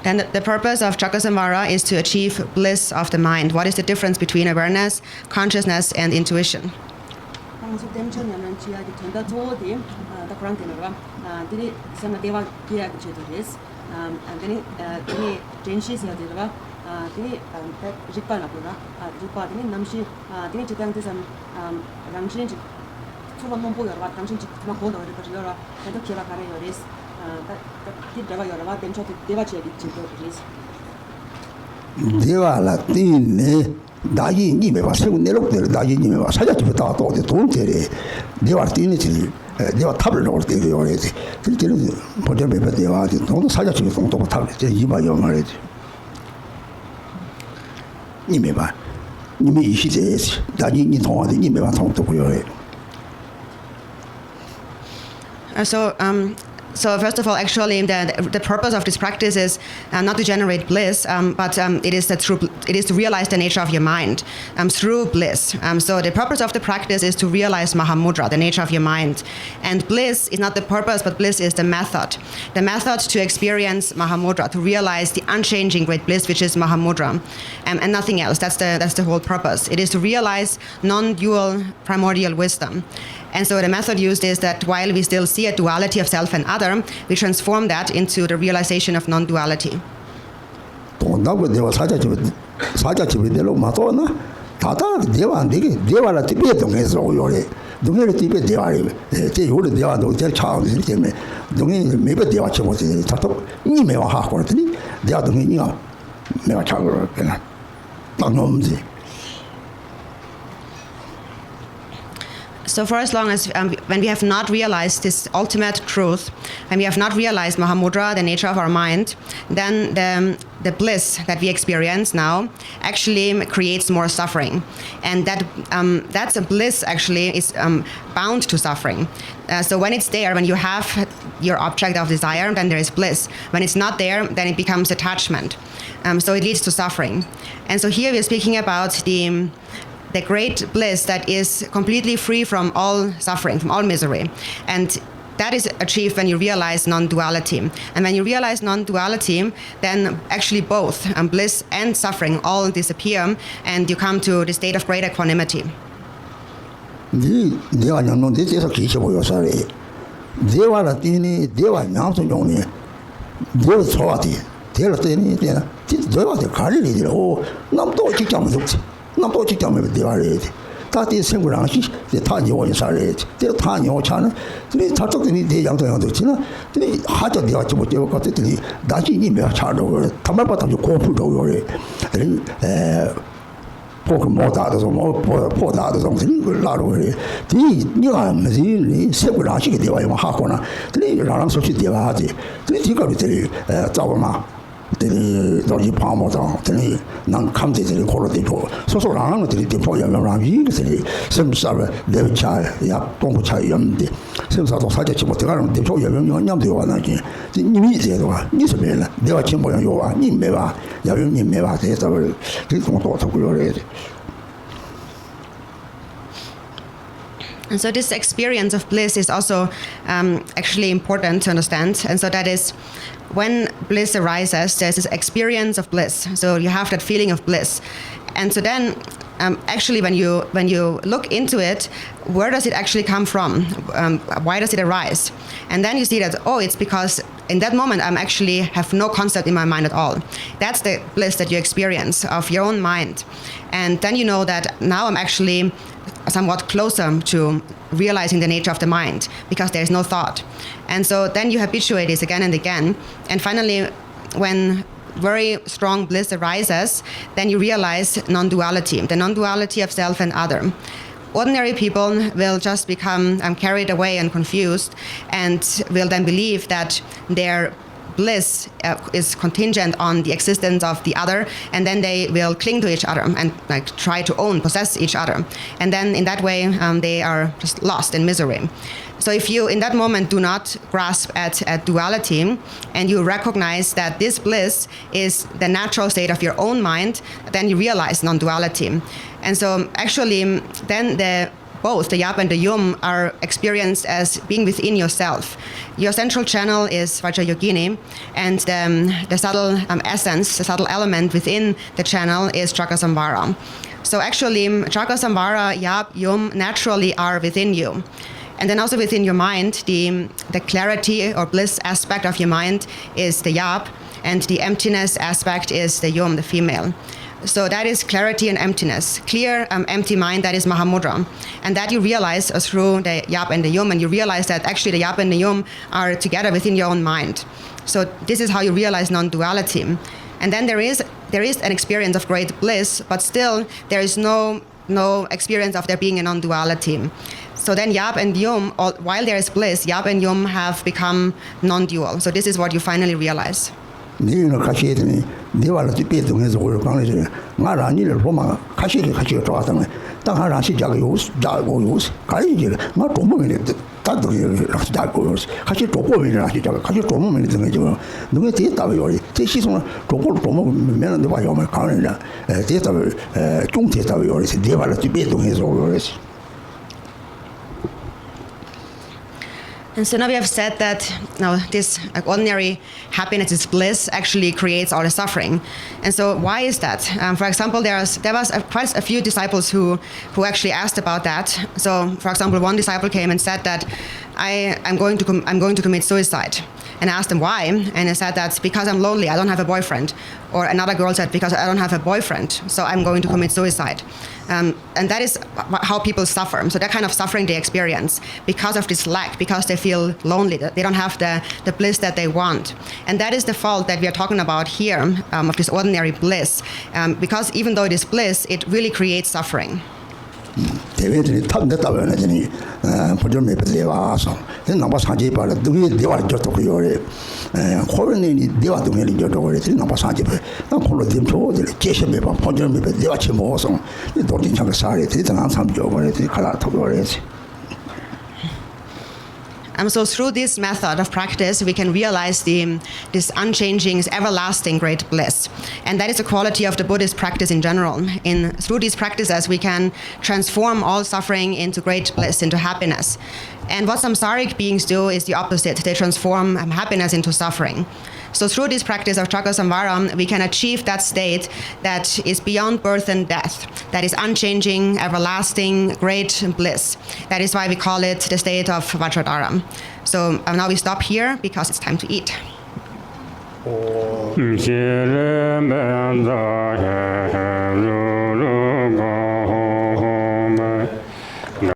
Then the purpose of Chakkasamvara is to achieve bliss of the mind. What is the difference between awareness, consciousness, and intuition? Deva Latine, Dagi Nimeva, Segunero, Dagi Nimeva, Sajati Tato, the Tontere, Deva Tinity, Deva Tablo, the already. Potentially, they are the Sajati from top tablet, Yiba Yomaret. Nimeva, Nimi, she says, Dagi Niton, the Nimeva Tom to Yore. So first of all, actually, the purpose of this practice is not to generate bliss, but it is to realize the nature of your mind through bliss. So the purpose of the practice is to realize Mahamudra, the nature of your mind. And bliss is not the purpose, but bliss is the method. The method to experience Mahamudra, to realize the unchanging great bliss, which is Mahamudra, and nothing else. That's the whole purpose. It is to realize non-dual primordial wisdom. And so the method used is that while we still see a duality of self and other, we transform that into the realization of non-duality. So for as long as when we have not realized this ultimate truth, and we have not realized Mahamudra, the nature of our mind, then the bliss that we experience now actually creates more suffering. And that's a bliss actually is bound to suffering. So when it's there, when you have your object of desire, then there is bliss. When it's not there, then it becomes attachment. So it leads to suffering. And so here we're speaking about the great bliss that is completely free from all suffering, from all misery. And that is achieved when you realize non-duality. And when you realize non-duality, then actually both bliss and suffering all disappear, and you come to the state of great equanimity. Tati Singuranshi, the Tanya was Saret, the Tanya Chana, the Tatok, the young China, the Haja de Achibote, Dachi Nima Chado, Tamapata, you call Pudo, Pokemon, or Port something, Laro, the Niam, Singuranshi, the Hakona, the Ram Sochi Devati, the Tigari, Tawama. The Dodgy Palm or the non county to the quality for so around the deploy around you, some sort of David Chai, Yapongo Chai, some sort of such a chimotaran, deploy young the one again. The Nimizia, Nisabella, they are Chimbo and Yoa, Nimeva, Yavim Nimeva, this one thought of already. And so this experience of bliss is also actually important to understand. And so that is when bliss arises, there's this experience of bliss. So you have that feeling of bliss. And so then actually when you look into it, where does it actually come from? Why does it arise? And then you see that, it's because in that moment I'm actually have no concept in my mind at all. That's the bliss that you experience of your own mind. And then you know that now I'm actually somewhat closer to realizing the nature of the mind because there is no thought. And so then you habituate this again and again. And finally, when very strong bliss arises, then you realize non-duality, the non-duality of self and other. Ordinary people will just become carried away and confused and will then believe that their bliss is contingent on the existence of the other, and then they will cling to each other and try to possess each other. And then in that way, they are just lost in misery. So if you, in that moment, do not grasp at duality and you recognize that this bliss is the natural state of your own mind, then you realize non-duality. And so actually, then the both the yap and the yum are experienced as being within yourself. Your central channel is Vajrayogini, and the subtle essence, the subtle element within the channel is Chakra-samvara. So actually, Chakra-samvara, yap, yum naturally are within you. And then also within your mind, the clarity or bliss aspect of your mind is the yap, and the emptiness aspect is the yum, the female. So that is clarity and emptiness. Clear, empty mind, that is Mahamudra. And that you realize through the yap and the yum, and you realize that actually the yap and the yum are together within your own mind. So this is how you realize non-duality. And then there is an experience of great bliss, but still there is no experience of there being a non-duality. So then yap and yum, while there is bliss, yap and yum have become non-dual. So this is what you finally realize. 니는 같이 했더니 네와를 뒤배동해서 오늘 강의를 나라 니를 보면 같이 좋았다면 딱 하나 시작이 자고 요스 가이지를 나 도모면에 다들 자고 요스 같이 도모면이라 시작 같이 도모면이 되는 거 누가 대답을 요리 제 시선은 도모면은 내가 요말 강의를 대답을 좀 대답을 요리 네와를 뒤배동해서 요리. And so now we have said that this ordinary happiness, this bliss, actually creates all the suffering. And so why is that? For example, there was quite a few disciples who actually asked about that. So, for example, one disciple came and said that I'm going to commit suicide. And I asked him why, and he said that because I'm lonely, I don't have a boyfriend. Or another girl said because I don't have a boyfriend, so I'm going to commit suicide. And that is how people suffer. So that kind of suffering they experience because of this lack, because they feel lonely, they don't have the bliss that they want. And that is the fault that we are talking about here, of this ordinary bliss. Because even though it is bliss, it really creates suffering. 대회들이 탑냈다고 하더니 보존매 배대와서 남바 사지 바라 누구 대화 저도 그 요래 코로나니 대화 동네리 저도 그랬더니 남바 사지 나 콜로 dim 초들 제시매 봐 보존매 배대와 치모서 이 도진 창가 사례 대단한 참조 그랬더니 칼라 타고 그랬지. So through this method of practice, we can realize this unchanging, everlasting great bliss. And that is the quality of the Buddhist practice in general. Through these practices, we can transform all suffering into great bliss, into happiness. And what samsaric beings do is the opposite. They transform happiness into suffering. So through this practice of Chakra-samvara, we can achieve that state that is beyond birth and death, that is unchanging, everlasting, great bliss. That is why we call it the state of Vajradhara. So now we stop here because it's time to eat. Oh.